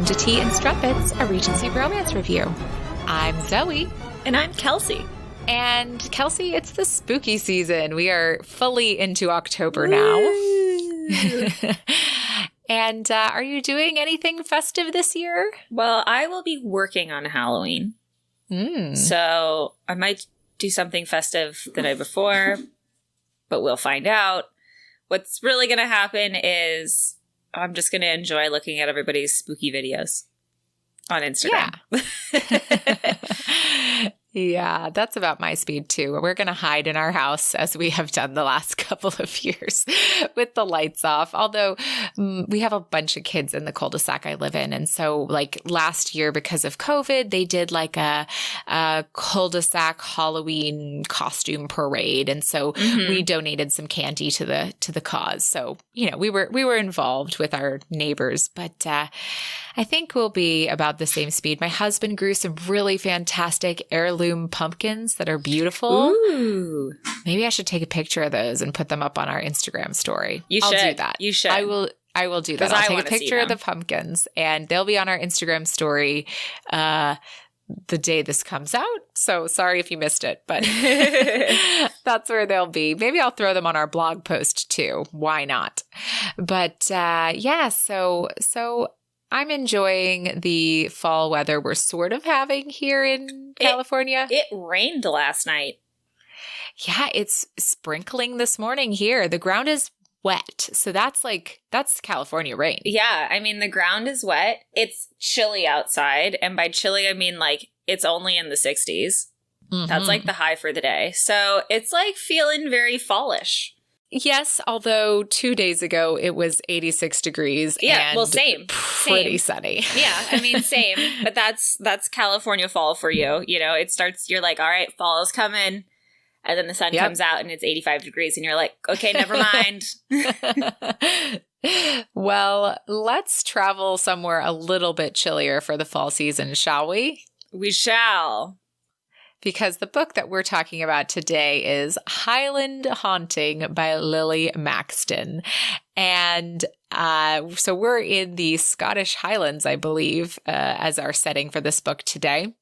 Welcome to Tea and Strumpets, a Regency romance review. I'm Zoe. And I'm Kelsey. And Kelsey, it's the spooky season. We are fully into October now. And are you doing anything festive this year? Well, I will be working on Halloween. So I might do something festive the night before, but we'll find out. What's really going to happen is I'm just going to enjoy looking at everybody's spooky videos on Instagram. Yeah. Yeah, that's about my speed too. We're going to hide in our house as we have done the last couple of years with the lights off. Although we have a bunch of kids in the cul-de-sac I live in. And so like last year because of COVID, they did like a cul-de-sac Halloween costume parade. And so we donated some candy to the cause. So, you know, we were involved with our neighbors, but I think we'll be about the same speed. My husband grew some really fantastic heirloom pumpkins that are beautiful. Ooh. Maybe I should take a picture of those and put them up on our Instagram story. I'll do that. You should. I will do that. I'll take a picture of the pumpkins and they'll be on our Instagram story the day this comes out. So sorry if you missed it, but that's where they'll be. Maybe I'll throw them on our blog post too. Why not? But yeah, so I'm enjoying the fall weather we're sort of having here in California. It rained last night. Yeah, it's sprinkling this morning here. The ground is wet. So that's California rain. Yeah, I mean, the ground is wet. It's chilly outside. And by chilly, I mean like it's only in the 60s. That's like the high for the day. So it's like feeling very fallish. Yes, although 2 days ago it was 86 degrees. Yeah, and well, same. Pretty sunny. Yeah, I mean, same. But that's California fall for you. You know, it starts, you're like, all right, fall is coming. And then the sun comes out and it's 85 degrees. And you're like, okay, never mind. Well, let's travel somewhere a little bit chillier for the fall season, shall we? We shall. Because the book that we're talking about today is Highland Haunting by Lily Maxton. And so we're in the Scottish Highlands, I believe, as our setting for this book today.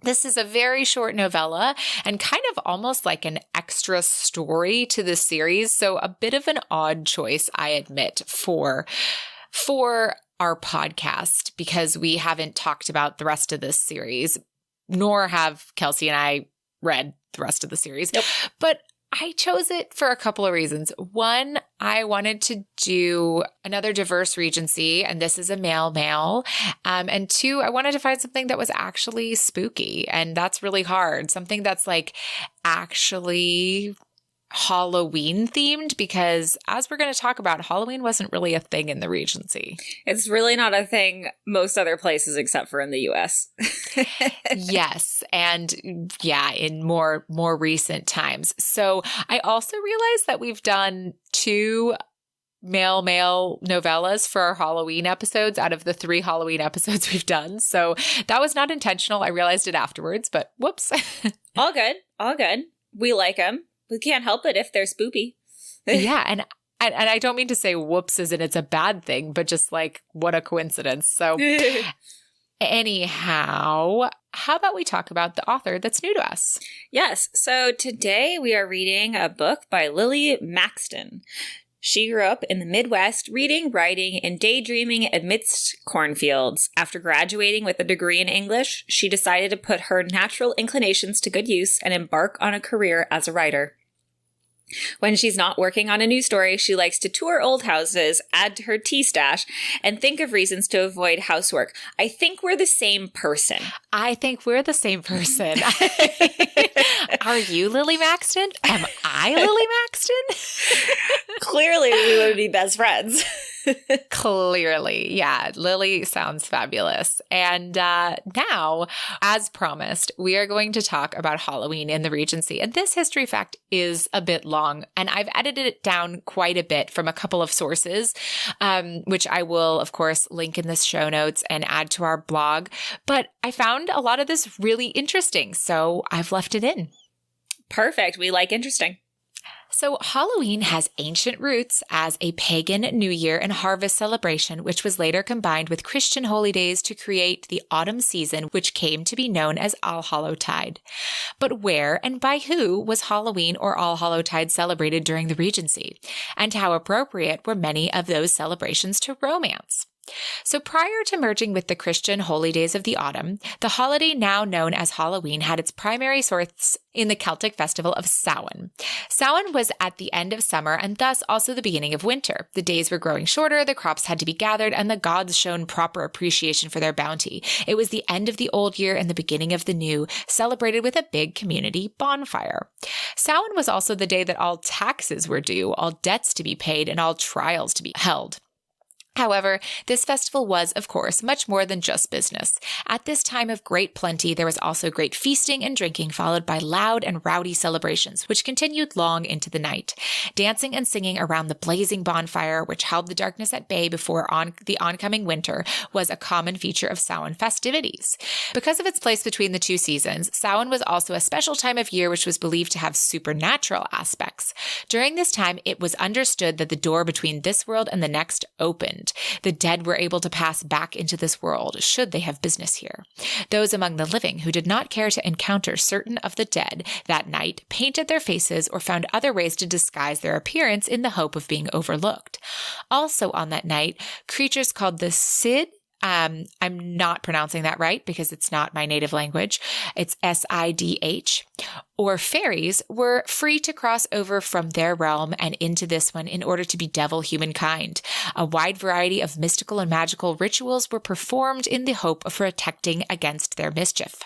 This is a very short novella and kind of almost like an extra story to the series. So a bit of an odd choice, I admit, for our podcast, because we haven't talked about the rest of this series, nor have Kelsey and I read the rest of the series. Nope. But I chose it for a couple of reasons. One, I wanted to do another diverse Regency, and this is a male. And two, I wanted to find something that was actually spooky, and that's really hard. Something that's like actually Halloween themed, because as we're going to talk about, Halloween wasn't really a thing in the Regency. It's really not a thing most other places except for in the US. Yes. And yeah, in more recent times. So I also realized that we've done 2 male novellas for our Halloween episodes out of the 3 Halloween episodes we've done. So that was not intentional. I realized it afterwards, but whoops. All good. We like them. We can't help it if they're spoopy. Yeah, and I don't mean to say whoops as in it's a bad thing, but just like what a coincidence. So anyhow, how about we talk about the author that's new to us? Yes. So today we are reading a book by Lily Maxton. She grew up in the Midwest, reading, writing, and daydreaming amidst cornfields. After graduating with a degree in English, she decided to put her natural inclinations to good use and embark on a career as a writer. When she's not working on a new story, she likes to tour old houses, add to her tea stash, and think of reasons to avoid housework. I think we're the same person. Are you Lily Maxton? Am I Lily Maxton? Clearly, we would be best friends. Clearly. Yeah. Lily sounds fabulous. And now, as promised, we are going to talk about Halloween in the Regency. And this history fact is a bit long, and I've edited it down quite a bit from a couple of sources, which I will, of course, link in the show notes and add to our blog. But I found a lot of this really interesting, so I've left it in. Perfect. We like interesting. So Halloween has ancient roots as a pagan New Year and harvest celebration, which was later combined with Christian holy days to create the autumn season, which came to be known as Allhallowtide. But where and by who was Halloween or Allhallowtide celebrated during the Regency? And how appropriate were many of those celebrations to romance? So prior to merging with the Christian holy days of the autumn, the holiday now known as Halloween had its primary source in the Celtic festival of Samhain. Samhain was at the end of summer and thus also the beginning of winter. The days were growing shorter, the crops had to be gathered, and the gods shown proper appreciation for their bounty. It was the end of the old year and the beginning of the new, celebrated with a big community bonfire. Samhain was also the day that all taxes were due, all debts to be paid, and all trials to be held. However, this festival was, of course, much more than just business. At this time of great plenty, there was also great feasting and drinking, followed by loud and rowdy celebrations, which continued long into the night. Dancing and singing around the blazing bonfire, which held the darkness at bay before the oncoming winter, was a common feature of Samhain festivities. Because of its place between the two seasons, Samhain was also a special time of year which was believed to have supernatural aspects. During this time, it was understood that the door between this world and the next opened. The dead were able to pass back into this world, should they have business here. Those among the living who did not care to encounter certain of the dead that night painted their faces or found other ways to disguise their appearance in the hope of being overlooked. Also on that night, creatures called the Sid, I'm not pronouncing that right because it's not my native language. It's SIDH. Or fairies were free to cross over from their realm and into this one in order to bedevil humankind. A wide variety of mystical and magical rituals were performed in the hope of protecting against their mischief.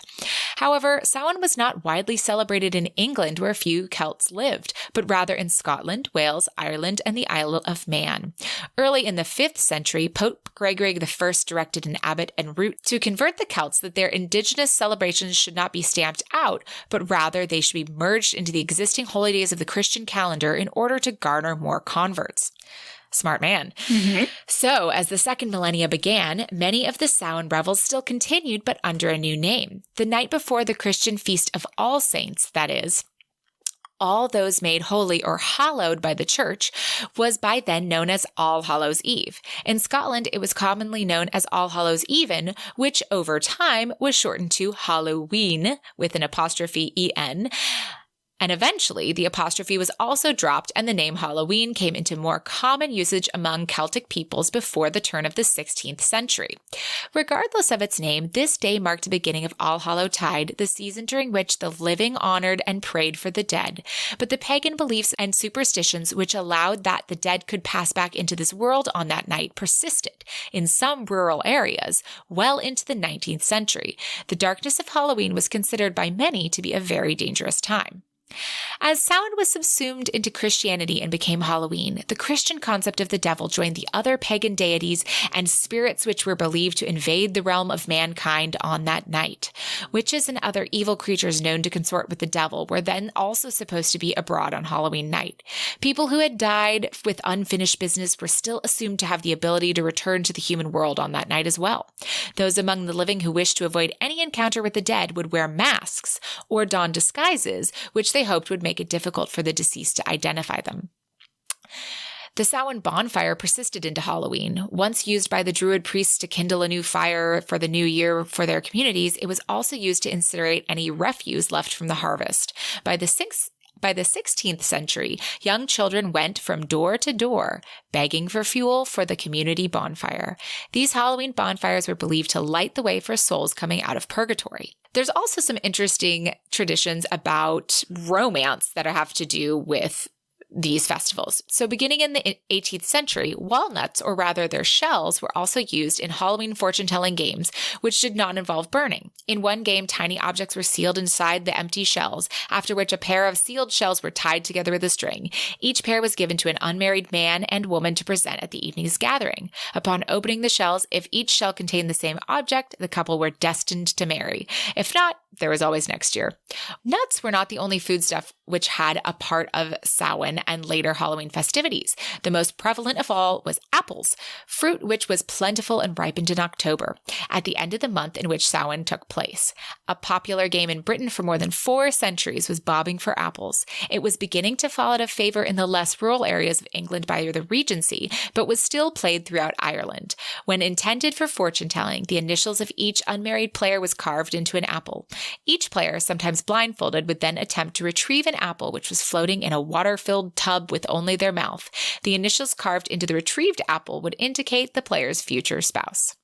However, Samhain was not widely celebrated in England where few Celts lived, but rather in Scotland, Wales, Ireland, and the Isle of Man. Early in the 5th century, Pope Gregory I directed an abbot and root to convert the Celts that their indigenous celebrations should not be stamped out, but rather they should be merged into the existing holy days of the Christian calendar in order to garner more converts. Smart man. Mm-hmm. So, as the second millennia began, many of the Samhain revels still continued, but under a new name. The night before the Christian feast of All Saints, that is, all those made holy or hallowed by the church, was by then known as All Hallows Eve. In Scotland, it was commonly known as All Hallows Even, which over time was shortened to Halloween with an apostrophe en. And eventually, the apostrophe was also dropped and the name Halloween came into more common usage among Celtic peoples before the turn of the 16th century. Regardless of its name, this day marked the beginning of Allhallowtide, the season during which the living honored and prayed for the dead. But the pagan beliefs and superstitions which allowed that the dead could pass back into this world on that night persisted in some rural areas well into the 19th century. The darkness of Halloween was considered by many to be a very dangerous time. As Samhain was subsumed into Christianity and became Halloween, the Christian concept of the devil joined the other pagan deities and spirits which were believed to invade the realm of mankind on that night. Witches and other evil creatures known to consort with the devil were then also supposed to be abroad on Halloween night. People who had died with unfinished business were still assumed to have the ability to return to the human world on that night as well. Those among the living who wished to avoid any encounter with the dead would wear masks or don disguises, which they hoped would make it difficult for the deceased to identify them. The Samhain Bonfire persisted into Halloween. Once used by the Druid priests to kindle a new fire for the new year for their communities, it was also used to incinerate any refuse left from the harvest. By the 16th century, young children went from door to door, begging for fuel for the community bonfire. These Halloween bonfires were believed to light the way for souls coming out of purgatory. There's also some interesting traditions about romance that have to do with these festivals. So beginning in the 18th century, walnuts, or rather their shells, were also used in Halloween fortune-telling games, which did not involve burning. In one game, tiny objects were sealed inside the empty shells, after which a pair of sealed shells were tied together with a string. Each pair was given to an unmarried man and woman to present at the evening's gathering. Upon opening the shells, if each shell contained the same object, the couple were destined to marry. If not, there was always next year. Nuts were not the only foodstuff which had a part of Samhain and later Halloween festivities. The most prevalent of all was apples, fruit which was plentiful and ripened in October, at the end of the month in which Samhain took place. A popular game in Britain for more than 4 centuries was bobbing for apples. It was beginning to fall out of favor in the less rural areas of England by the Regency, but was still played throughout Ireland. When intended for fortune-telling, the initials of each unmarried player was carved into an apple. Each player, sometimes blindfolded, would then attempt to retrieve an apple which was floating in a water-filled tub with only their mouth. The initials carved into the retrieved apple would indicate the player's future spouse.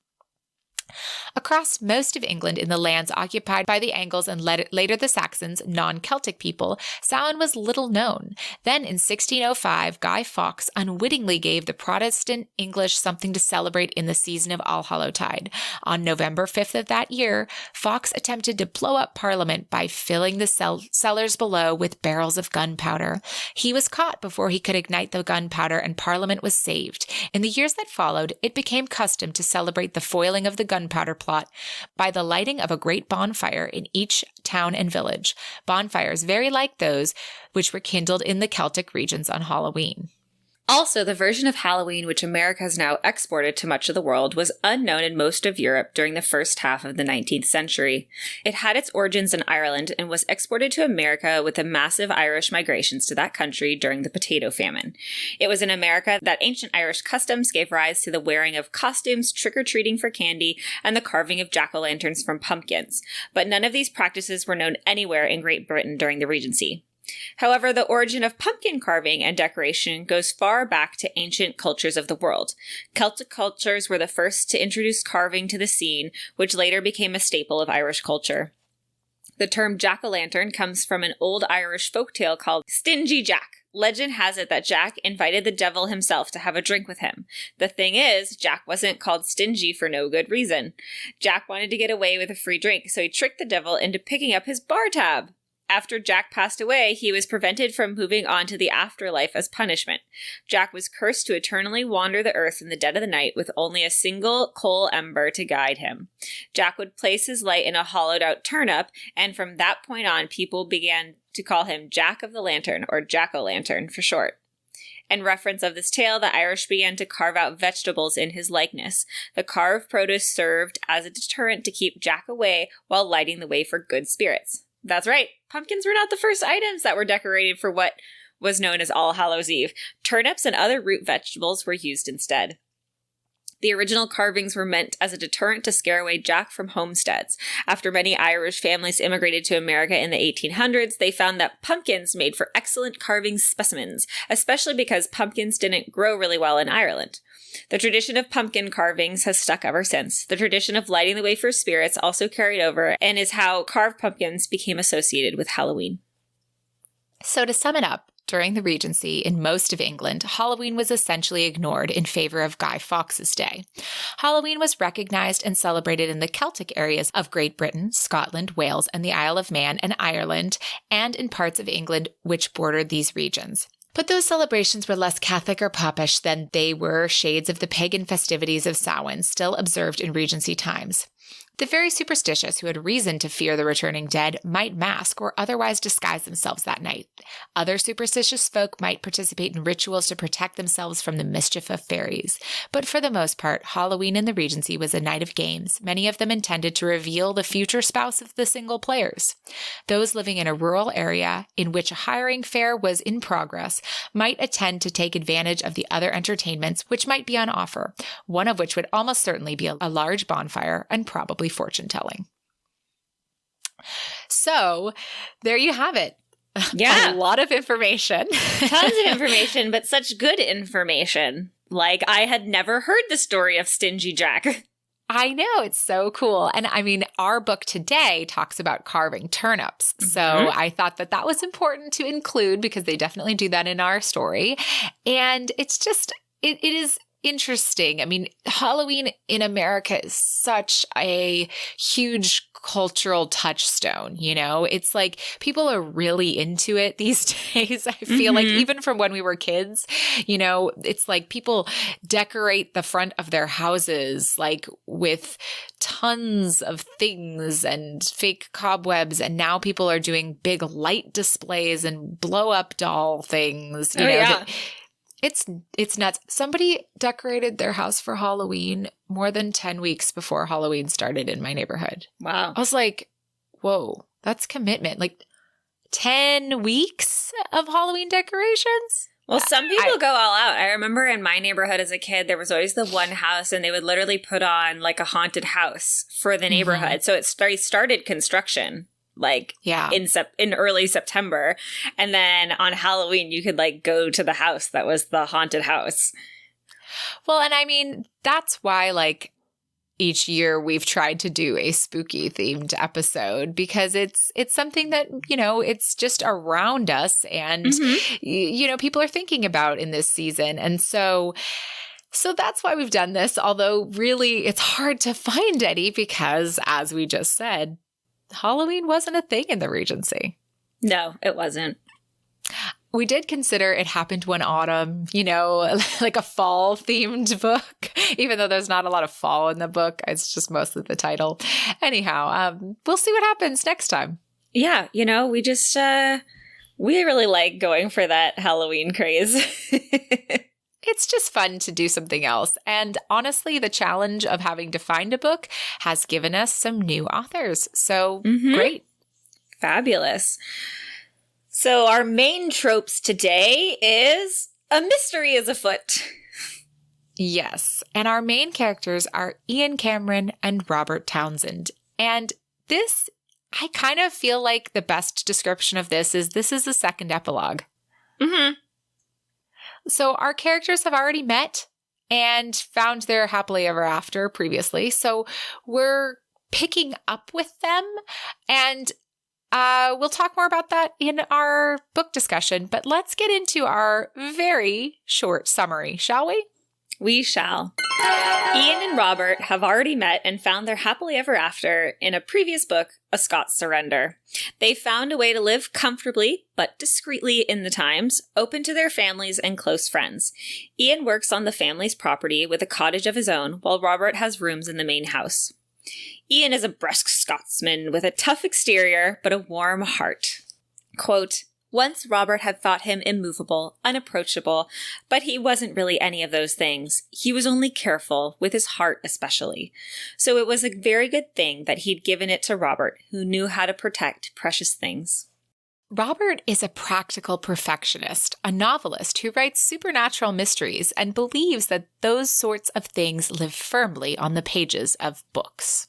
Across most of England, in the lands occupied by the Angles and later the Saxons, non-Celtic people, Samhain was little known. Then in 1605, Guy Fawkes unwittingly gave the Protestant English something to celebrate in the season of Allhallowtide. On November 5th of that year, Fawkes attempted to blow up Parliament by filling the cellars below with barrels of gunpowder. He was caught before he could ignite the gunpowder, and Parliament was saved. In the years that followed, it became custom to celebrate the foiling of the gunpowder plot by the lighting of a great bonfire in each town and village, bonfires very like those which were kindled in the Celtic regions on Halloween. Also, the version of Halloween which America has now exported to much of the world was unknown in most of Europe during the first half of the 19th century. It had its origins in Ireland and was exported to America with the massive Irish migrations to that country during the potato famine. It was in America that ancient Irish customs gave rise to the wearing of costumes, trick-or-treating for candy, and the carving of jack-o'-lanterns from pumpkins. But none of these practices were known anywhere in Great Britain during the Regency. However, the origin of pumpkin carving and decoration goes far back to ancient cultures of the world. Celtic cultures were the first to introduce carving to the scene, which later became a staple of Irish culture. The term jack-o'-lantern comes from an old Irish folktale called Stingy Jack. Legend has it that Jack invited the devil himself to have a drink with him. The thing is, Jack wasn't called stingy for no good reason. Jack wanted to get away with a free drink, so he tricked the devil into picking up his bar tab. After Jack passed away, he was prevented from moving on to the afterlife as punishment. Jack was cursed to eternally wander the earth in the dead of the night with only a single coal ember to guide him. Jack would place his light in a hollowed-out turnip, and from that point on, people began to call him Jack of the Lantern, or Jack-o'-lantern for short. In reference of this tale, the Irish began to carve out vegetables in his likeness. The carved produce served as a deterrent to keep Jack away while lighting the way for good spirits. That's right. Pumpkins were not the first items that were decorated for what was known as All Hallows Eve. Turnips and other root vegetables were used instead. The original carvings were meant as a deterrent to scare away Jack from homesteads. After many Irish families immigrated to America in the 1800s, they found that pumpkins made for excellent carving specimens, especially because pumpkins didn't grow really well in Ireland. The tradition of pumpkin carvings has stuck ever since. The tradition of lighting the way for spirits also carried over and is how carved pumpkins became associated with Halloween. So to sum it up, during the Regency in most of England, Halloween was essentially ignored in favor of Guy Fawkes' Day. Halloween was recognized and celebrated in the Celtic areas of Great Britain, Scotland, Wales, and the Isle of Man and Ireland, and in parts of England which bordered these regions. But those celebrations were less Catholic or popish than they were shades of the pagan festivities of Samhain still observed in Regency times. The very superstitious who had reason to fear the returning dead might mask or otherwise disguise themselves that night. Other superstitious folk might participate in rituals to protect themselves from the mischief of fairies. But for the most part, Halloween in the Regency was a night of games, many of them intended to reveal the future spouse of the single players. Those living in a rural area in which a hiring fair was in progress might attend to take advantage of the other entertainments which might be on offer, one of which would almost certainly be a large bonfire and probably fortune-telling. So, there you have it. Yeah. A lot of information. Tons of information, but such good information. Like, I had never heard the story of Stingy Jack. I know, it's so cool. And I mean, our book today talks about carving turnips. So I thought that that was important to include because they definitely do that in our story. And it's just, it is interesting. I mean, Halloween in America is such a huge cultural touchstone, you know? It's like people are really into it these days. I feel like even from when we were kids, you know, it's like people decorate the front of their houses like with tons of things and fake cobwebs. And now people are doing big light displays and blow up doll things, you know? Yeah. It's nuts. Somebody decorated their house for Halloween more than 10 weeks before Halloween started in my neighborhood. Wow. I was like, whoa, that's commitment. Like 10 weeks of Halloween decorations? Well, some people go all out. I remember in my neighborhood as a kid, there was always the one house and they would literally put on like a haunted house for the neighborhood. So it started construction like in early September. And then on Halloween, you could like go to the house that was the haunted house. Well, and I mean, that's why like each year we've tried to do a spooky themed episode because it's something that, you know, it's just around us and, you know, people are thinking about in this season. And so that's why we've done this. Although really it's hard to find any because as we just said, Halloween wasn't a thing in the Regency. No, it wasn't. We did consider It Happened One Autumn, you know, like a fall themed book, even though there's not a lot of fall in the book. It's just mostly the title. Anyhow, we'll see what happens next time. Yeah, you know, we just, we really like going for that Halloween craze. It's just fun to do something else. And honestly, the challenge of having to find a book has given us some new authors. So great. Fabulous. So our main tropes today is a mystery is afoot. Yes. And our main characters are Ian Cameron and Robert Townsend. And this, I kind of feel like the best description of this is the second epilogue. So our characters have already met and found their happily ever after previously. So we're picking up with them and we'll talk more about that in our book discussion. But let's get into our very short summary, shall we? We shall. Ian and Robert have already met and found their happily ever after in a previous book, A Scots Surrender. They found a way to live comfortably, but discreetly in the times, open to their families and close friends. Ian works on the family's property with a cottage of his own, while Robert has rooms in the main house. Ian is a brusque Scotsman with a tough exterior, but a warm heart. Quote, once Robert had thought him immovable, unapproachable, but he wasn't really any of those things. He was only careful, with his heart especially. So it was a very good thing that he'd given it to Robert, who knew how to protect precious things. Robert is a practical perfectionist, a novelist who writes supernatural mysteries and believes that those sorts of things live firmly on the pages of books.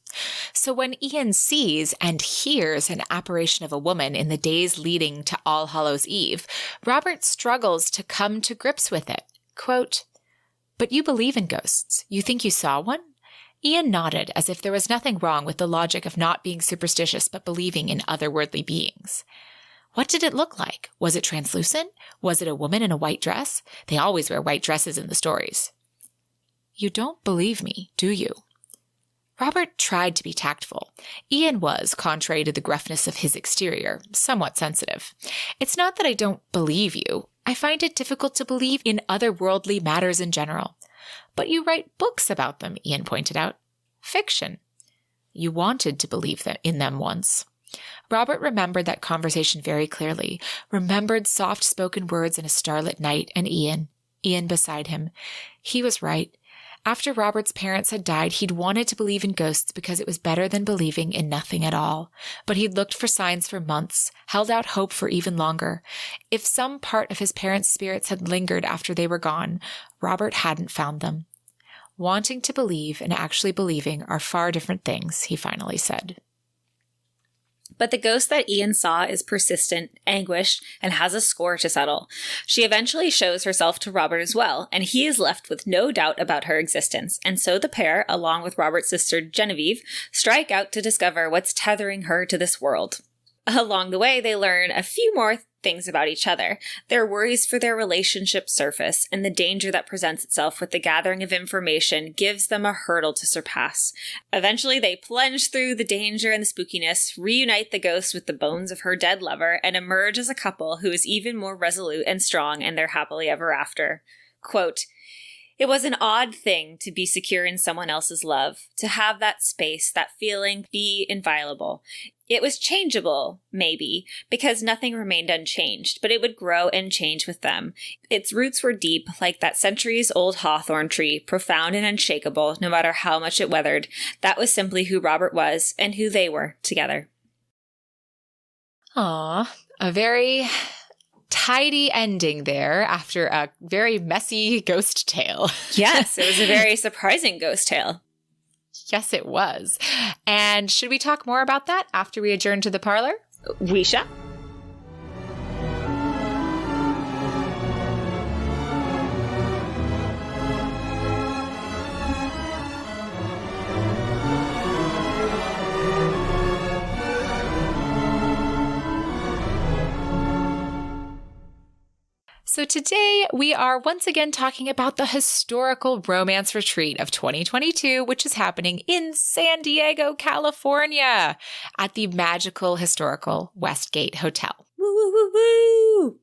So when Ian sees and hears an apparition of a woman in the days leading to All Hallows' Eve, Robert struggles to come to grips with it. Quote, "But you believe in ghosts. You think you saw one?" Ian nodded as if there was nothing wrong with the logic of not being superstitious but believing in otherworldly beings. What did it look like? Was it translucent? Was it a woman in a white dress? They always wear white dresses in the stories. You don't believe me, do you? Robert tried to be tactful. Ian was, contrary to the gruffness of his exterior, somewhat sensitive. It's not that I don't believe you. I find it difficult to believe in otherworldly matters in general. But you write books about them, Ian pointed out. Fiction. You wanted to believe in them once. Robert remembered that conversation very clearly, remembered soft-spoken words in a starlit night, and Ian beside him. He was right. After Robert's parents had died, he'd wanted to believe in ghosts because it was better than believing in nothing at all. But he'd looked for signs for months, held out hope for even longer. If some part of his parents' spirits had lingered after they were gone, Robert hadn't found them. Wanting to believe and actually believing are far different things, he finally said. But the ghost that Ian saw is persistent, anguished, and has a score to settle. She eventually shows herself to Robert as well, and he is left with no doubt about her existence. And so the pair, along with Robert's sister Genevieve, strike out to discover what's tethering her to this world. Along the way, they learn a few more things about each other. Their worries for their relationship surface, and the danger that presents itself with the gathering of information gives them a hurdle to surpass. Eventually, they plunge through the danger and the spookiness, reunite the ghost with the bones of her dead lover, and emerge as a couple who is even more resolute and strong in their happily ever after. Quote, "It was an odd thing to be secure in someone else's love, to have that space, that feeling be inviolable. It was changeable, maybe, because nothing remained unchanged, but it would grow and change with them. Its roots were deep, like that centuries-old hawthorn tree, profound and unshakable, no matter how much it weathered. That was simply who Robert was, and who they were, together." Aw, a very tidy ending there after a very messy ghost tale. Yes, it was a very surprising ghost tale. Yes, it was. And should we talk more about that after we adjourn to the parlor? We shall. So today we are once again talking about the historical romance retreat of 2022, which is happening in San Diego, California, at the magical historical Westgate Hotel. Woo, woo, woo, woo!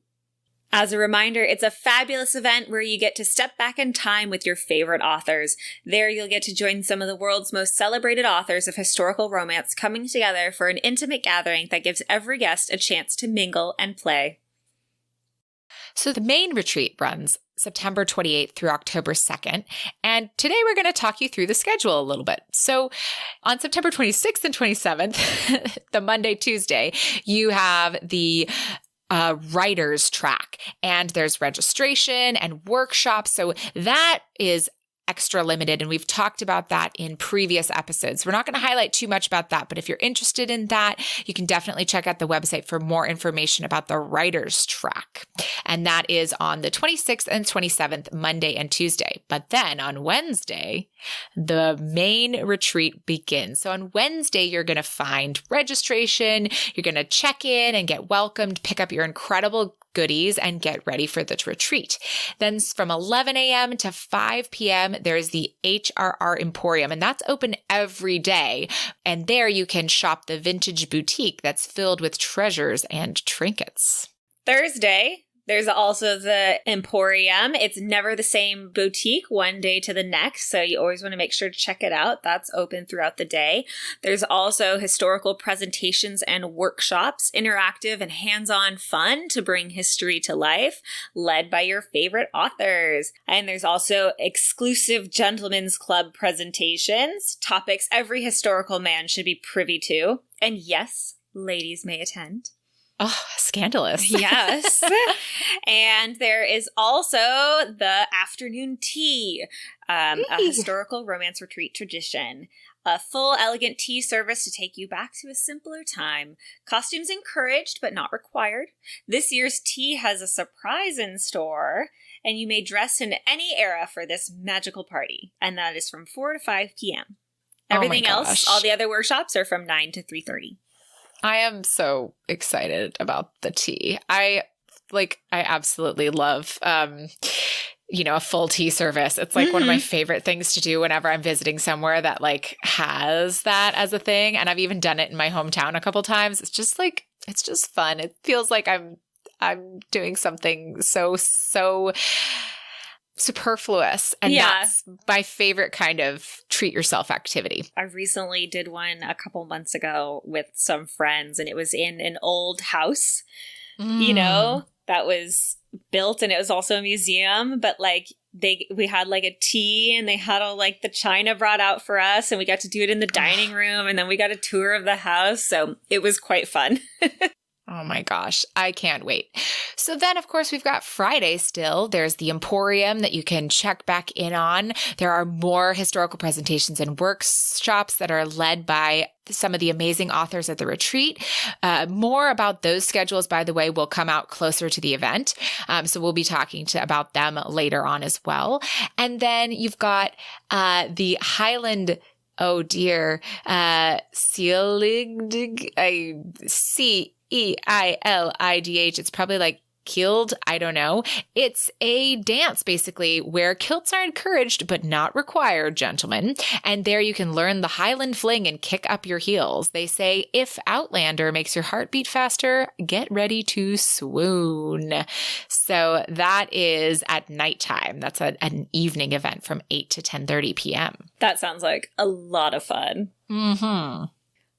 As a reminder, it's a fabulous event where you get to step back in time with your favorite authors. There you'll get to join some of the world's most celebrated authors of historical romance coming together for an intimate gathering that gives every guest a chance to mingle and play. So the main retreat runs September 28th through October 2nd. And today we're going to talk you through the schedule a little bit. So on September 26th and 27th, the Monday, Tuesday, you have the writer's track, and there's registration and workshops. So that is extra limited, and we've talked about that in previous episodes. We're not going to highlight too much about that, but if you're interested in that, you can definitely check out the website for more information about the writer's track. And that is on the 26th and 27th, Monday and Tuesday. But then on Wednesday, the main retreat begins. So on Wednesday, you're going to find registration, you're going to check in and get welcomed, pick up your incredible goodies, and get ready for the retreat. Then from 11 a.m. to 5 p.m., there's the HRR Emporium, and that's open every day. And there you can shop the vintage boutique that's filled with treasures and trinkets. Thursday, there's also the Emporium. It's never the same boutique one day to the next, so you always want to make sure to check it out. That's open throughout the day. There's also historical presentations and workshops, interactive and hands-on fun to bring history to life, led by your favorite authors. And there's also exclusive gentlemen's club presentations, topics every historical man should be privy to. And yes, ladies may attend. Oh, scandalous. Yes. And there is also the afternoon tea, a historical romance retreat tradition. A full, elegant tea service to take you back to a simpler time. Costumes encouraged, but not required. This year's tea has a surprise in store, and you may dress in any era for this magical party. And that is from 4 to 5 p.m. Everything else, all the other workshops, are from 9 to 3:30. I am so excited about the tea. I absolutely love, a full tea service. It's like one of my favorite things to do whenever I'm visiting somewhere that has that as a thing. And I've even done it in my hometown a couple times. It's just fun. It feels like I'm doing something so superfluous, and that's my favorite kind of treat yourself activity. I recently did one a couple months ago with some friends, and it was in an old house, that was built, and it was also a museum, but we had a tea, and they had all the china brought out for us, and we got to do it in the dining room, and then we got a tour of the house, so it was quite fun. Oh my gosh, I can't wait. So then, of course, we've got Friday still. There's the Emporium that you can check back in on. There are more historical presentations and workshops that are led by some of the amazing authors at the retreat. More about those schedules, by the way, will come out closer to the event. So we'll be talking about them later on as well. And then you've got the Highland Oh dear. Ceilidh. It's probably like killed. I don't know. It's a dance, basically, where kilts are encouraged but not required, gentlemen. And there you can learn the Highland fling and kick up your heels. They say, if Outlander makes your heart beat faster, get ready to swoon. So that is at nighttime. That's an evening event from 8 to 10:30 p.m. That sounds like a lot of fun. Mm-hmm.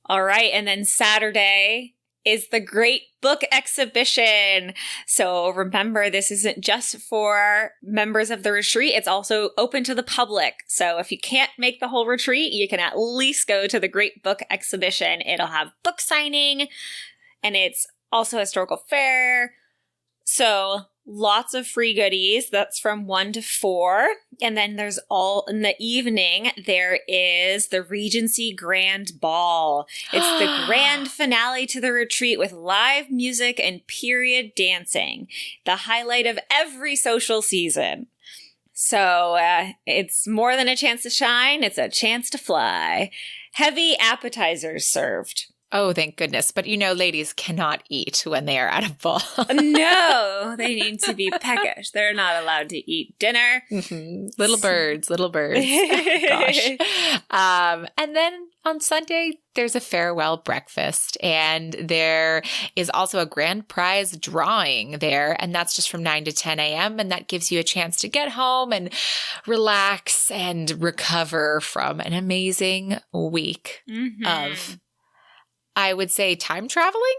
All right. And then Saturday is the Great Book Exhibition. So remember, this isn't just for members of the retreat. It's also open to the public. So if you can't make the whole retreat, you can at least go to the Great Book Exhibition. It'll have book signing, and it's also a historical fair. So lots of free goodies. That's from 1 to 4. And then there's all in the evening, there is the Regency Grand Ball. It's the grand finale to the retreat with live music and period dancing, the highlight of every social season. So it's more than a chance to shine. It's a chance to fly. Heavy appetizers served. Oh, thank goodness. But ladies cannot eat when they are at a ball. No, they need to be peckish. They're not allowed to eat dinner. Mm-hmm. Little birds. Gosh. And then on Sunday, there's a farewell breakfast. And there is also a grand prize drawing there. And that's just from 9 to 10 a.m. And that gives you a chance to get home and relax and recover from an amazing week of, I would say, time traveling?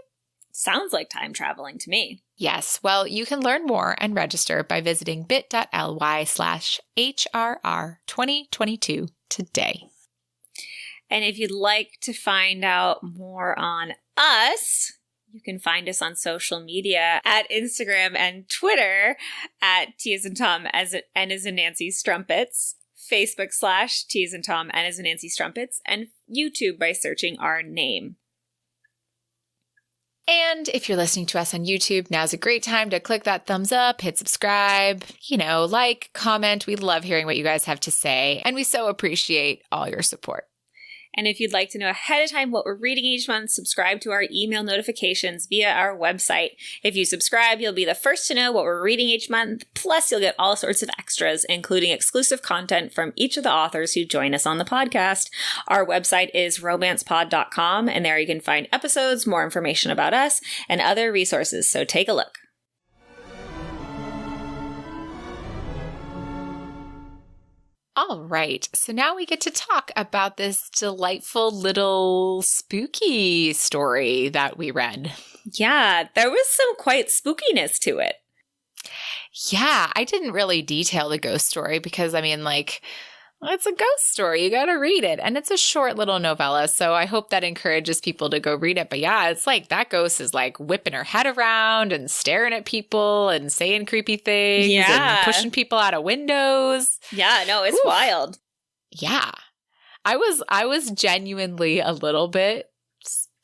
Sounds like time traveling to me. Yes. Well, you can learn more and register by visiting bit.ly/HRR2022 today. And if you'd like to find out more on us, you can find us on social media at Instagram and Twitter at T as in Tom N as in Nancy Strumpets, Facebook /T as in Tom N as in Nancy Strumpets, and YouTube by searching our name. And if you're listening to us on YouTube, now's a great time to click that thumbs up, hit subscribe, like, comment. We love hearing what you guys have to say, and we so appreciate all your support. And if you'd like to know ahead of time what we're reading each month, subscribe to our email notifications via our website. If you subscribe, you'll be the first to know what we're reading each month. Plus, you'll get all sorts of extras, including exclusive content from each of the authors who join us on the podcast. Our website is romancepod.com, and there you can find episodes, more information about us, and other resources. So take a look. All right, so now we get to talk about this delightful little spooky story that we read. Yeah, there was some quite spookiness to it. Yeah, I didn't really detail the ghost story because, it's a ghost story. You got to read it. And it's a short little novella, so I hope that encourages people to go read it. But yeah, it's like that ghost is like whipping her head around and staring at people and saying creepy things and pushing people out of windows. Yeah, no, it's wild. Yeah. I was genuinely a little bit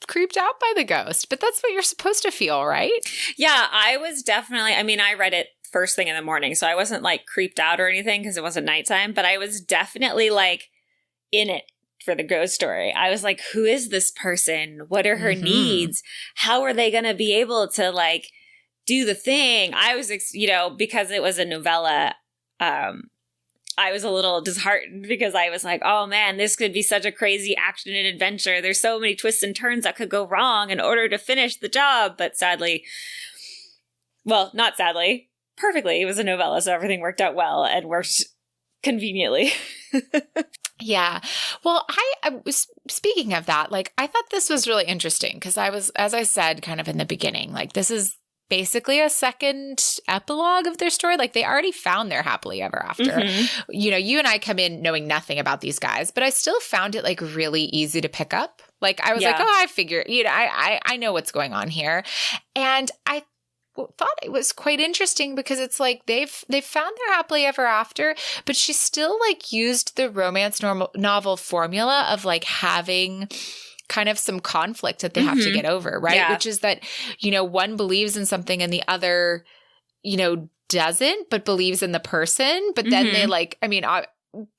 creeped out by the ghost, but that's what you're supposed to feel, right? Yeah, I was definitely, I read it first thing in the morning, so I wasn't creeped out or anything because it wasn't nighttime, but I was definitely in it for the ghost story. I was like, who is this person? What are her needs? How are they going to be able to do the thing? I was, because it was a novella, I was a little disheartened because I was like, oh man, this could be such a crazy action and adventure. There's so many twists and turns that could go wrong in order to finish the job. But sadly, well, not sadly, perfectly, it was a novella, so everything worked out well and worked conveniently. Yeah. Well, I was speaking of that, I thought this was really interesting because I was, as I said, kind of in the beginning, this is basically a second epilogue of their story. They already found their happily ever after. You and I come in knowing nothing about these guys, but I still found it really easy to pick up. I was I figure, I know what's going on here. And I thought it was quite interesting because it's they've found their happily ever after, but she still used the romance novel formula of having kind of some conflict that they have to get over, right? Yeah. Which is that, one believes in something and the other, doesn't, but believes in the person. But then they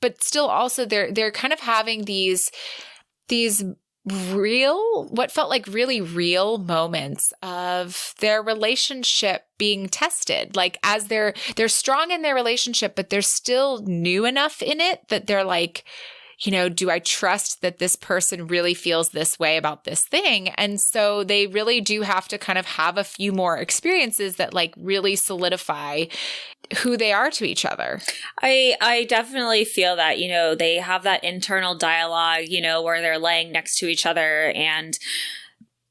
but still also they're kind of having these real, what felt like really real moments of their relationship being tested. Like as they're strong in their relationship, but they're still new enough in it that they're like, you know, do I trust that this person really feels this way about this thing? And so they really do have to kind of have a few more experiences that like really solidify who they are to each other. I definitely feel that, you know, they have that internal dialogue, you know, where they're laying next to each other and,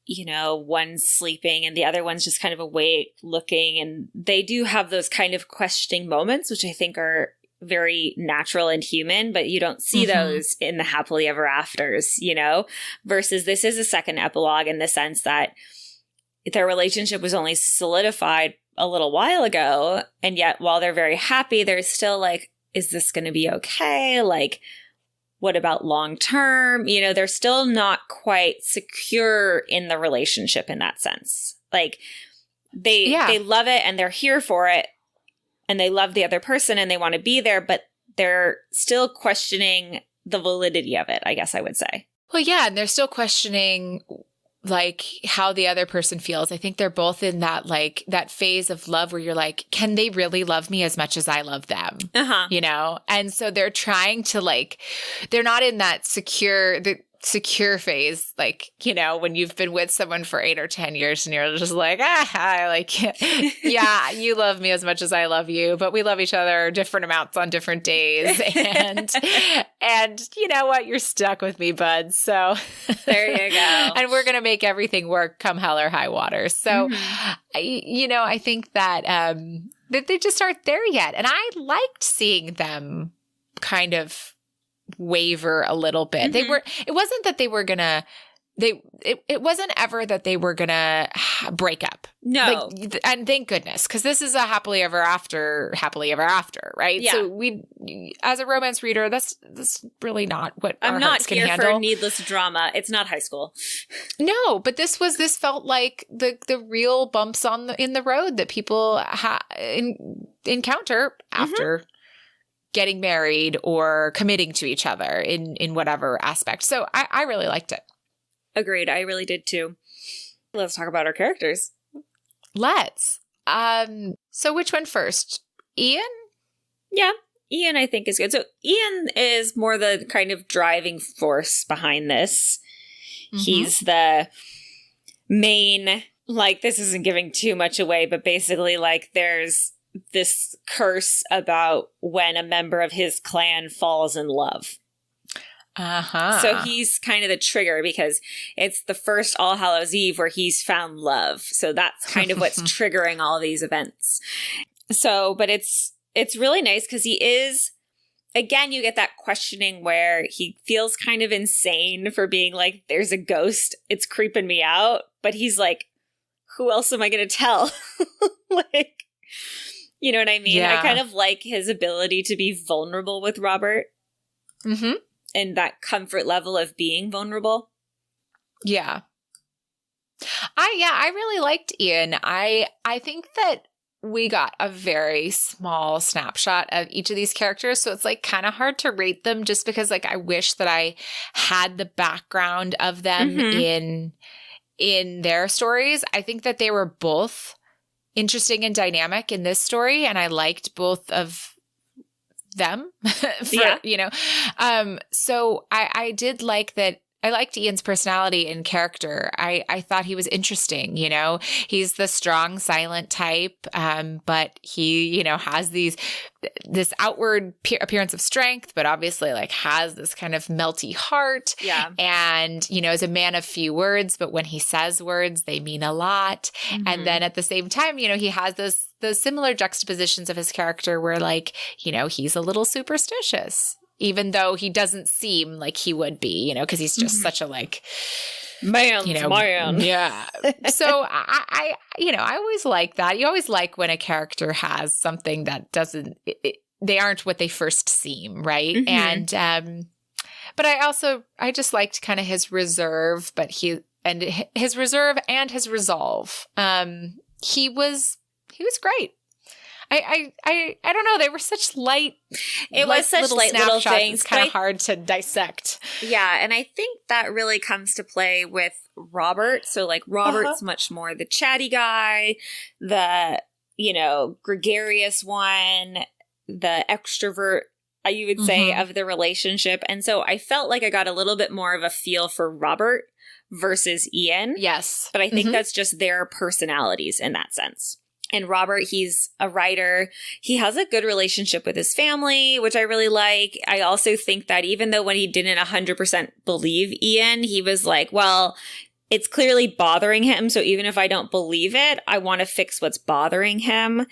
you know, one's sleeping and the other one's just kind of awake looking. And they do have those kind of questioning moments, which I think are very natural and human, but you don't see those in the happily ever afters, you know, versus this is a second epilogue in the sense that their relationship was only solidified a little while ago. And yet while they're very happy, they're still like, is this going to be okay? Like, what about long term? You know, they're still not quite secure in the relationship in that sense. Like they love it and they're here for it and they love the other person and they want to be there, but they're still questioning the validity of it, I guess I would say. Well, yeah, and they're still questioning like how the other person feels. I think they're both in that like that phase of love where you're like, can they really love me as much as I love them? You know? And so they're trying to like, they're not in that secure phase, like, you know, when you've been with someone for 8 or 10 years and you're just like, I like, yeah, you love me as much as I love you, but we love each other different amounts on different days. And you know what? You're stuck with me, bud. So there you go. And we're going to make everything work come hell or high water. So, you know, I think that, that they just aren't there yet. And I liked seeing them kind of waver a little bit. It wasn't that they were gonna it wasn't ever that they were gonna break up. No. Like, and thank goodness, because this is a happily ever after, right? Yeah. So we, as a romance reader, that's really not what I'm our not hearts can here handle. for needless drama. It's not high school. No, but this felt like the real bumps in the road that people encounter after getting married or committing to each other in whatever aspect. So I really liked it. Agreed. I really did too. Let's talk about our characters. Let's. So which one first? Ian? Yeah. Ian, I think, is good. So Ian is more the kind of driving force behind this. He's the main, like, this isn't giving too much away, but basically, like, there's this curse about when a member of his clan falls in love. So he's kind of the trigger because it's the first All Hallows Eve where he's found love. So that's kind of what's triggering all these events. So, but it's really nice because he is, again, you get that questioning where he feels kind of insane for being like, there's a ghost, it's creeping me out. But he's like, who else am I going to tell? Like, you know what I mean? Yeah. I kind of like his ability to be vulnerable with Robert. And that comfort level of being vulnerable. Yeah. I really liked Ian. I think that we got a very small snapshot of each of these characters. So it's like kind of hard to rate them just because like I wish that I had the background of them in their stories. I think that they were both interesting and dynamic in this story, and I liked both of them you know. So I did like that. I liked Ian's personality and character. I thought he was interesting, you know. He's the strong, silent type, but he, you know, has this outward appearance of strength, but obviously like has this kind of melty heart. Yeah. And, you know, is a man of few words, but when he says words, they mean a lot. And then at the same time, you know, he has those similar juxtapositions of his character where like, you know, he's a little superstitious, even though he doesn't seem like he would be, you know, because he's just such a like man, you know, man. Yeah. So I you know, I always like that. You always like when a character has something that doesn't, they aren't what they first seem, right? And but I just liked kind of his reserve, but his reserve and his resolve. He was great. I don't know. They were such light. It was such little light little snapshots. things. It's kind of hard to dissect. Yeah, and I think that really comes to play with Robert. So, like, Robert's much more the chatty guy, the, gregarious one, the extrovert, you would say, of the relationship. And so I felt like I got a little bit more of a feel for Robert versus Ian. Yes. But I think that's just their personalities in that sense. And Robert, he's a writer. He has a good relationship with his family, which I really like. I also think that even though when he didn't 100% believe Ian, he was like, well, it's clearly bothering him. So even if I don't believe it, I want to fix what's bothering him.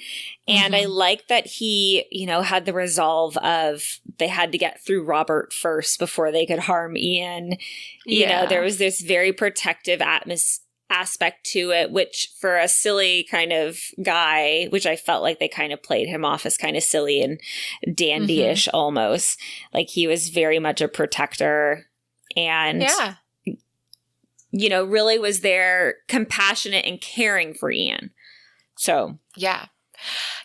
And I like that he, had the resolve of they had to get through Robert first before they could harm Ian. There was this very protective aspect to it, which for a silly kind of guy, which I felt like they kind of played him off as kind of silly and dandyish almost. Like he was very much a protector and, really was there compassionate and caring for Ian. So, yeah.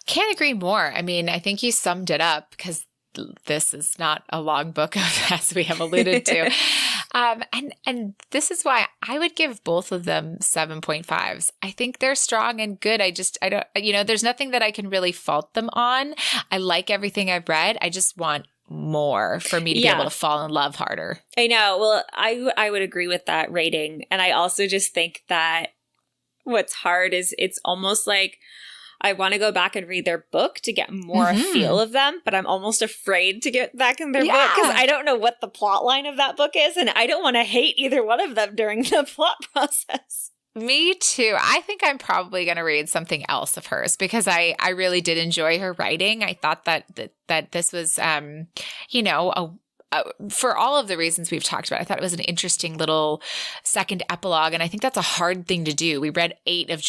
Can't agree more. I mean, I think you summed it up because this is not a long book, as we have alluded to. And this is why I would give both of them 7.5s. I think they're strong and good. I don't, there's nothing that I can really fault them on. I like everything I've read. I just want more for me to be able to fall in love harder. I know. Well, I would agree with that rating. And I also just think that what's hard is it's almost like I want to go back and read their book to get more feel of them, but I'm almost afraid to get back in their book because I don't know what the plot line of that book is, and I don't want to hate either one of them during the plot process. Me too. I think I'm probably going to read something else of hers because I really did enjoy her writing. I thought that this was, for all of the reasons we've talked about, I thought it was an interesting little second epilogue. And I think that's a hard thing to do. We read 8 of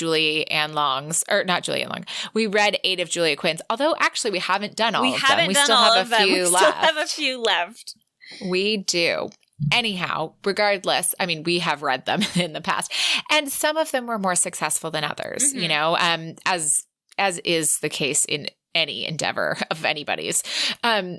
We read 8 of Julia Quinn's, although actually we haven't done all of them. We still have a few left. We do. Anyhow, regardless, I mean, we have read them in the past, and some of them were more successful than others, as is the case in any endeavor of anybody's.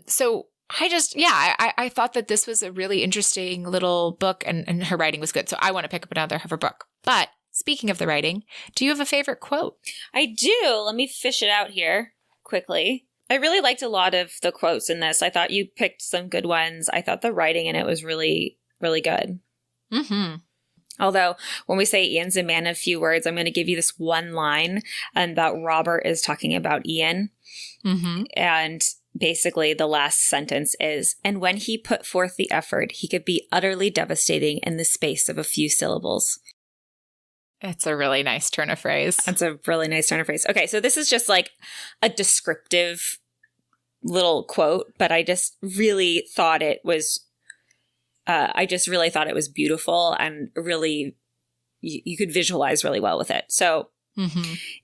So I thought that this was a really interesting little book and her writing was good. So I want to pick up another of her book. But speaking of the writing, do you have a favorite quote? I do. Let me fish it out here quickly. I really liked a lot of the quotes in this. I thought you picked some good ones. I thought the writing in it was really, really good. Although when we say Ian's a man of few words, I'm going to give you this one line about Robert is talking about Ian. And basically the last sentence is, and when he put forth the effort, he could be utterly devastating in the space of a few syllables. It's a really nice turn of phrase. That's a really nice turn of phrase. Okay, so this is just like a descriptive little quote, but I just really thought it was, beautiful and really, you could visualize really well with it. So,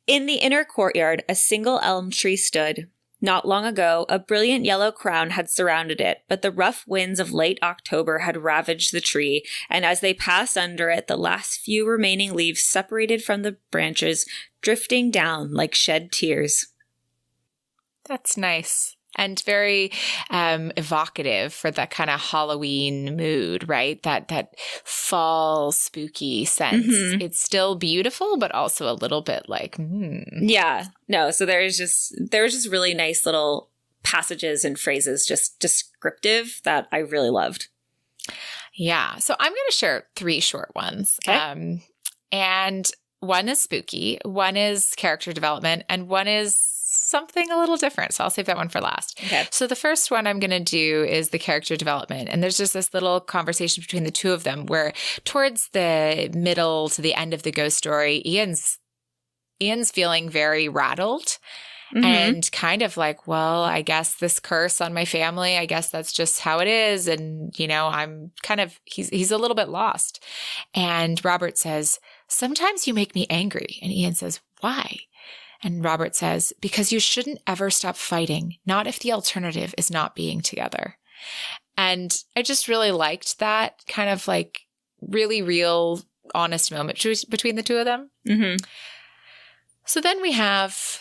in the inner courtyard, a single elm tree stood. Not long ago, a brilliant yellow crown had surrounded it, but the rough winds of late October had ravaged the tree, and as they passed under it, the last few remaining leaves separated from the branches, drifting down like shed tears. That's nice. And very evocative for that kind of Halloween mood, right? That fall spooky sense. It's still beautiful, but also a little bit like, Yeah. No, so there was just really nice little passages and phrases, just descriptive, that I really loved. Yeah. So I'm going to share 3 short ones. Okay. And one is spooky, one is character development, and one is something a little different. So I'll save that one for last. Okay. So the first one I'm going to do is the character development. And there's just this little conversation between the two of them where towards the middle to the end of the ghost story, Ian's feeling very rattled and kind of like, well, I guess this curse on my family, I guess that's just how it is. And, I'm kind of, he's a little bit lost. And Robert says, sometimes you make me angry. And Ian says, why? And Robert says, because you shouldn't ever stop fighting, not if the alternative is not being together. And I just really liked that kind of like really real, honest moment between the two of them. So then we have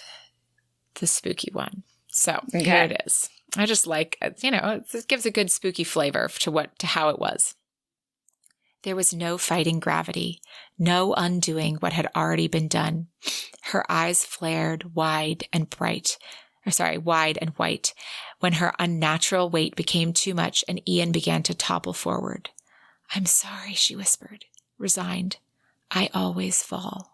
the spooky one. So here it is. I just like, it gives a good spooky flavor to how it was. There was no fighting gravity, no undoing what had already been done. Her eyes flared wide and white, when her unnatural weight became too much and Ian began to topple forward. "I'm sorry," she whispered, resigned. "I always fall."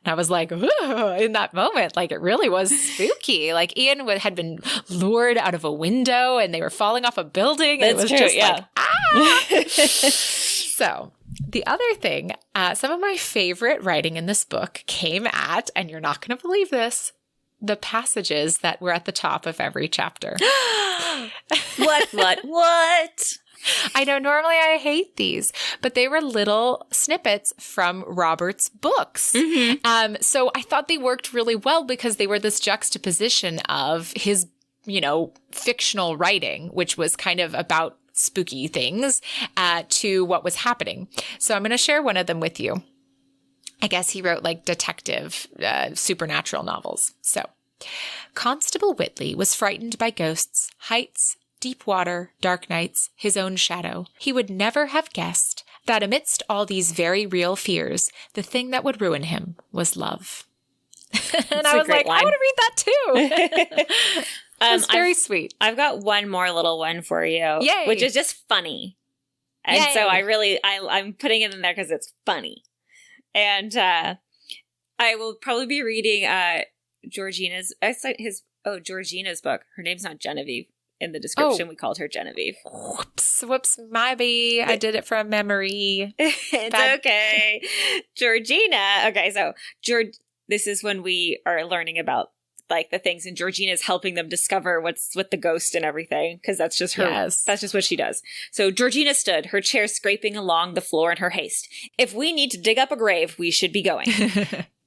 And I was like, ooh, in that moment, like it really was spooky. Like Ian had been lured out of a window and they were falling off a building. And That's it was true, just like, ah! So the other thing, some of my favorite writing in this book came at, and you're not going to believe this, the passages that were at the top of every chapter. What? I know normally I hate these, but they were little snippets from Robert's books. Mm-hmm. So I thought they worked really well because they were this juxtaposition of his, fictional writing, which was kind of about spooky things, to what was happening. So I'm going to share one of them with you. I guess he wrote like detective, supernatural novels. So Constable Whitley was frightened by ghosts, heights, deep water, dark nights, his own shadow. He would never have guessed that amidst all these very real fears, the thing that would ruin him was love. And I was like, line. I want to read that too. It's very sweet. I've got one more little one for you, Yay. Which is just funny. And Yay. so I'm putting it in there because it's funny. And I will probably be reading Georgina's book. Her name's not Genevieve. In the description, we called her Genevieve. Whoops, maybe I did it from memory. It's okay. Georgina. Okay, so this is when we are learning about like the things, and Georgina's helping them discover what's with the ghost and everything, because that's just her. Yes. That's just what she does. So Georgina stood, her chair scraping along the floor in her haste. "If we need to dig up a grave, we should be going."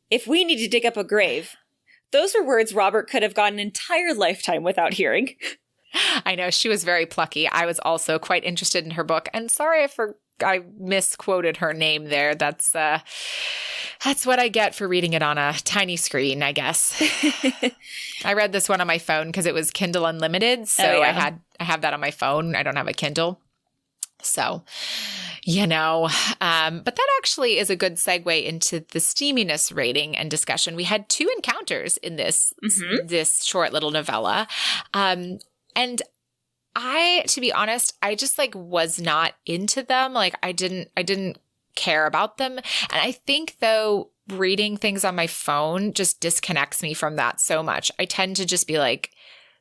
If we need to dig up a grave. Those were words Robert could have gone an entire lifetime without hearing. I know, she was very plucky. I was also quite interested in her book. And sorry if I misquoted her name there. That's what I get for reading it on a tiny screen, I guess. I read this one on my phone because it was Kindle Unlimited. So I have that on my phone. I don't have a Kindle. So, but that actually is a good segue into the steaminess rating and discussion. We had 2 encounters in this short little novella. And to be honest, I just like was not into them. Like I didn't care about them. And I think though, reading things on my phone just disconnects me from that so much. I tend to just be like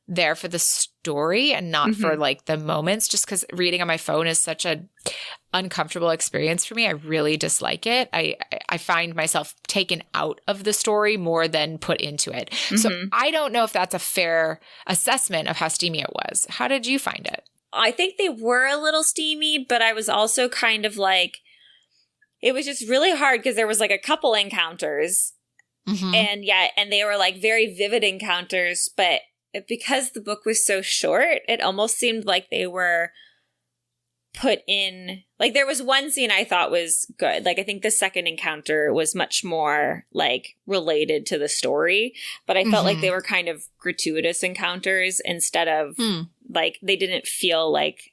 there for the story and not for like the moments, just because reading on my phone is such a uncomfortable experience for me. I really dislike it. I find myself taken out of the story more than put into it. So I don't know if that's a fair assessment of how steamy it was. How did you find it? I think they were a little steamy, but I was also kind of like, it was just really hard because there was like a couple encounters and they were like very vivid encounters, but because the book was so short, it almost seemed like they were put in, like there was one scene I thought was good. Like I think the second encounter was much more like related to the story, but I felt like they were kind of gratuitous encounters instead of like they didn't feel like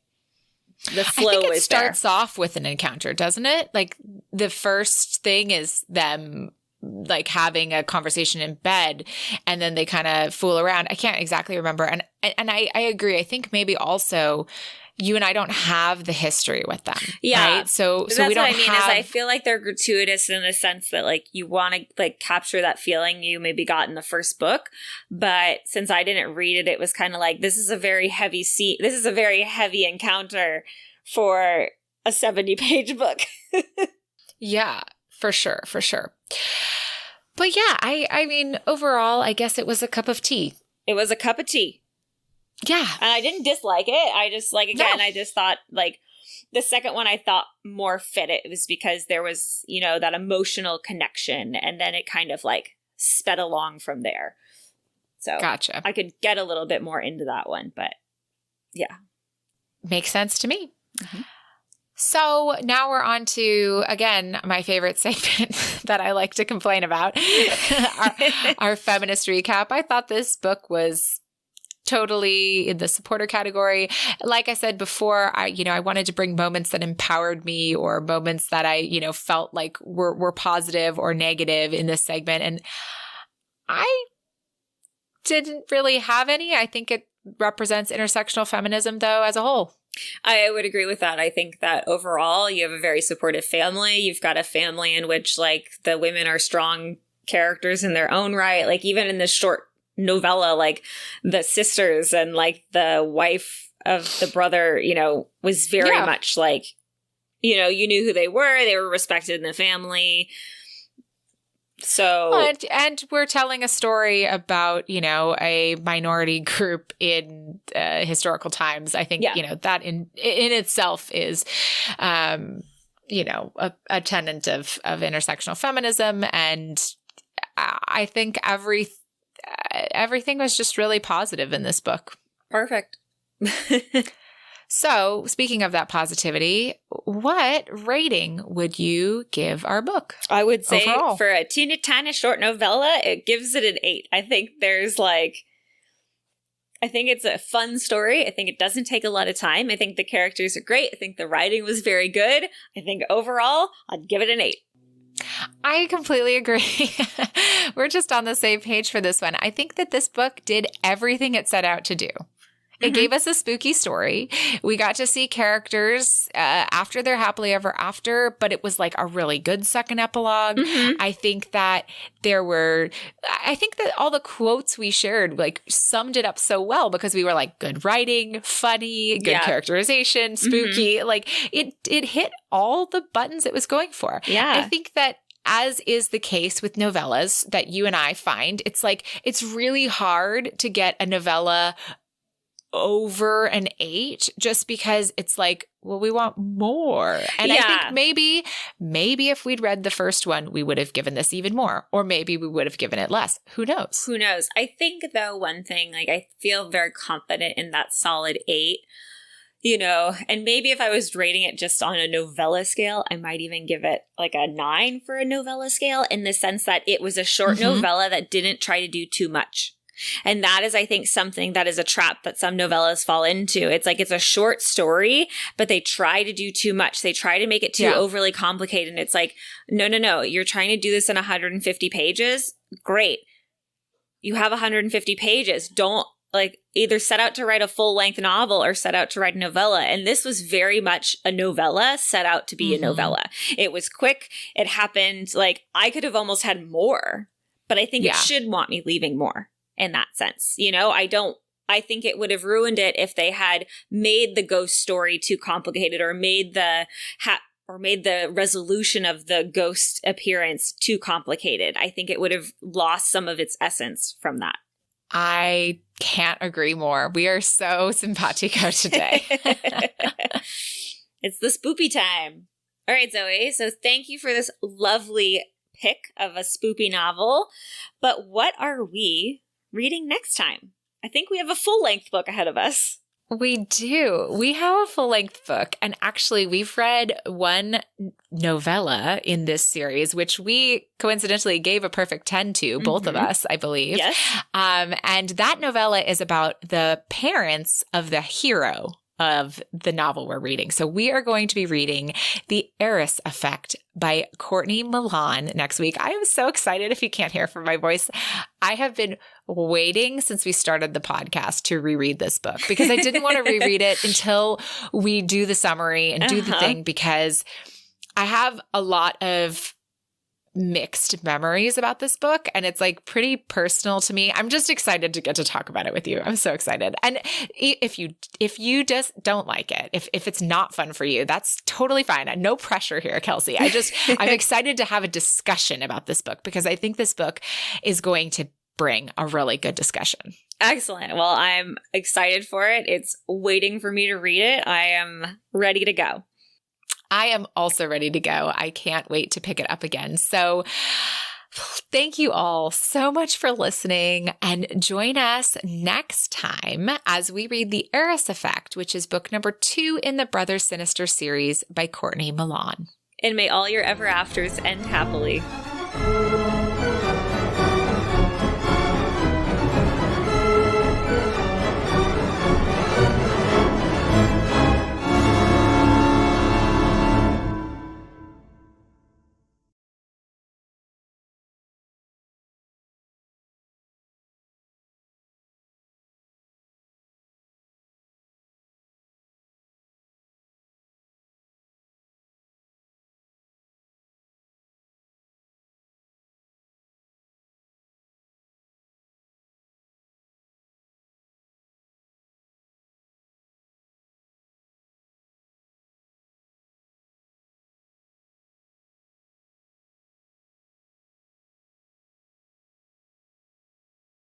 the flow was there. I think it starts off with an encounter, doesn't it? Like the first thing is them like having a conversation in bed, and then they kind of fool around. I can't exactly remember. And I agree. I think maybe also you and I don't have the history with them. Yeah. Right? So that's we don't what I mean is I feel like they're gratuitous in the sense that like you want to like capture that feeling you maybe got in the first book. But since I didn't read it, it was kind of like, this is a very heavy scene. This is a very heavy encounter for a 70-page book. Yeah, for sure. For sure. But yeah, I mean, overall, I guess it was a cup of tea. It was a cup of tea. Yeah. And I didn't dislike it. I just, like, again, I just thought, like, the second one I thought more fit it. It was because there was, that emotional connection. And then it kind of, like, sped along from there. So gotcha. I could get a little bit more into that one. But, yeah. Makes sense to me. So now we're on to, again, my favorite segment that I like to complain about, our feminist recap. I thought this book was totally in the supporter category. Like I said before, I wanted to bring moments that empowered me or moments that I, felt like were positive or negative in this segment. And I didn't really have any. I think it represents intersectional feminism, though, as a whole. I would agree with that. I think that overall, you have a very supportive family. You've got a family in which, like, the women are strong characters in their own right. Like, even in this short novella, like, the sisters and, like, the wife of the brother, was very much like, you knew who they were respected in the family. So, and we're telling a story about, a minority group in historical times. I think, that in itself is, a tenet of intersectional feminism. And I think everything was just really positive in this book. Perfect. So, speaking of that positivity, what rating would you give our book? I would say overall? For a teeny tiny short novella, it gives it an 8. I think it's a fun story. I think it doesn't take a lot of time. I think the characters are great. I think the writing was very good. I think overall, I'd give it an 8. I completely agree. We're just on the same page for this one. I think that this book did everything it set out to do. It gave us a spooky story. We got to see characters after their happily ever after, but it was like a really good second epilogue. I think that all the quotes we shared like summed it up so well because we were like good writing, funny, good characterization, spooky. Like it hit all the buttons it was going for. Yeah. I think that as is the case with novellas that you and I find, it's like it's really hard to get a novella over an 8 just because it's like, well, we want more. And I think maybe if we'd read the first one, we would have given this even more, or maybe we would have given it less. Who knows? I think, though, one thing, like, I feel very confident in that solid 8, and maybe if I was rating it just on a novella scale, I might even give it like a 9 for a novella scale, in the sense that it was a short novella that didn't try to do too much. And that is, I think, something that is a trap that some novellas fall into. It's like it's a short story, but they try to do too much. They try to make it too overly complicated. And it's like, no. You're trying to do this in 150 pages? Great. You have 150 pages. Don't either set out to write a full-length novel or set out to write a novella. And this was very much a novella set out to be a novella. It was quick. It happened. Like, I could have almost had more, but I think it should want me leaving more. In that sense, I think it would have ruined it if they had made the ghost story too complicated or made the resolution of the ghost appearance too complicated. I think it would have lost some of its essence from that. I can't agree more. We are so simpatico today. It's the spoopy time. All right, Zoe. So thank you for this lovely pick of a spoopy novel. But what are we reading next time? I think we have a full-length book ahead of us. We do. We have a full-length book. And actually, we've read one novella in this series, which we coincidentally gave a perfect 10 to, both of us, I believe. Yes. And that novella is about the parents of the hero of the novel we're reading. So we are going to be reading The Heiress Effect by Courtney Milan next week. I am so excited if you can't hear from my voice. I have been waiting since we started the podcast to reread this book because I didn't want to reread it until we do the summary and do the thing, because I have a lot of mixed memories about this book, and it's like pretty personal to me. I'm just excited to get to talk about it with you. I'm so excited. And if you just don't like it, if it's not fun for you, that's totally fine. No pressure here, Kelsey. I'm excited to have a discussion about this book because I think this book is going to bring a really good discussion. Excellent. Well, I'm excited for it. It's waiting for me to read it. I am ready to go. I am also ready to go. I can't wait to pick it up again. So Thank you all so much for listening, and join us next time as we read The Heiress Effect, which is book number 2 in the Brother Sinister series by Courtney Milan. And may all your ever afters end happily.